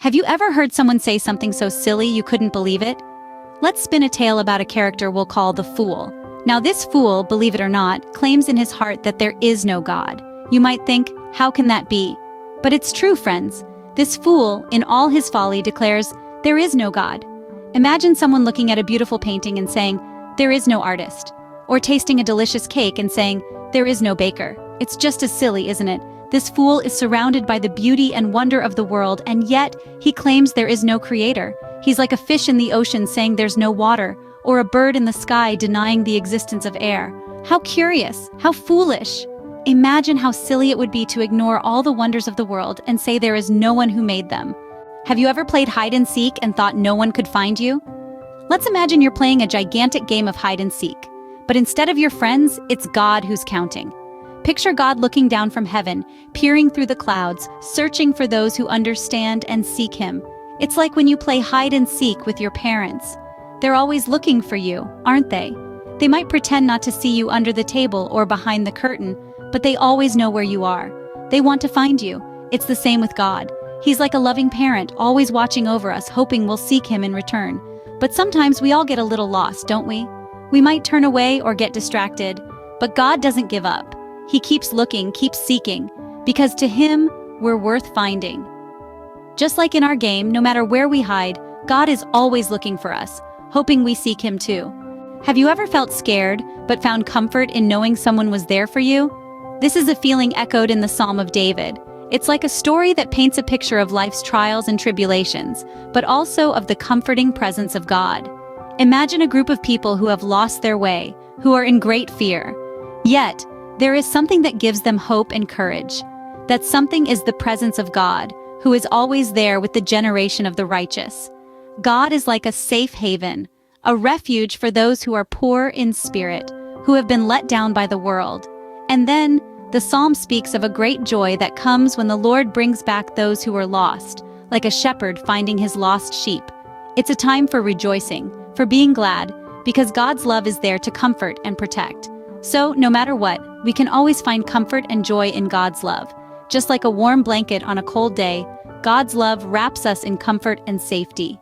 Have you ever heard someone say something so silly you couldn't believe it? Let's spin a tale about a character we'll call the Fool. Now this fool, believe it or not, claims in his heart that there is no God. You might think, how can that be? But it's true, friends. This fool, in all his folly, declares, there is no God. Imagine someone looking at a beautiful painting and saying, there is no artist. Or tasting a delicious cake and saying, there is no baker. It's just as silly, isn't it? This fool is surrounded by the beauty and wonder of the world, and yet he claims there is no creator. He's like a fish in the ocean saying there's no water, or a bird in the sky denying the existence of air. How curious, how foolish. Imagine how silly it would be to ignore all the wonders of the world and say there is no one who made them. Have you ever played hide and seek and thought no one could find you? Let's imagine you're playing a gigantic game of hide and seek, but instead of your friends, it's God who's counting. Picture God looking down from heaven, peering through the clouds, searching for those who understand and seek him. It's like when you play hide and seek with your parents. They're always looking for you, aren't they? They might pretend not to see you under the table or behind the curtain, but they always know where you are. They want to find you. It's the same with God. He's like a loving parent, always watching over us, hoping we'll seek him in return. But sometimes we all get a little lost, don't we? We might turn away or get distracted, but God doesn't give up. He keeps looking, keeps seeking, because to him, we're worth finding. Just like in our game, no matter where we hide, God is always looking for us, hoping we seek him too. Have you ever felt scared, but found comfort in knowing someone was there for you? This is a feeling echoed in the Psalm of David. It's like a story that paints a picture of life's trials and tribulations, but also of the comforting presence of God. Imagine a group of people who have lost their way, who are in great fear. Yet, there is something that gives them hope and courage. That something is the presence of God, who is always there with the generation of the righteous. God is like a safe haven, a refuge for those who are poor in spirit, who have been let down by the world. And then, the psalm speaks of a great joy that comes when the Lord brings back those who are lost, like a shepherd finding his lost sheep. It's a time for rejoicing, for being glad, because God's love is there to comfort and protect. So, no matter what, we can always find comfort and joy in God's love. Just like a warm blanket on a cold day, God's love wraps us in comfort and safety.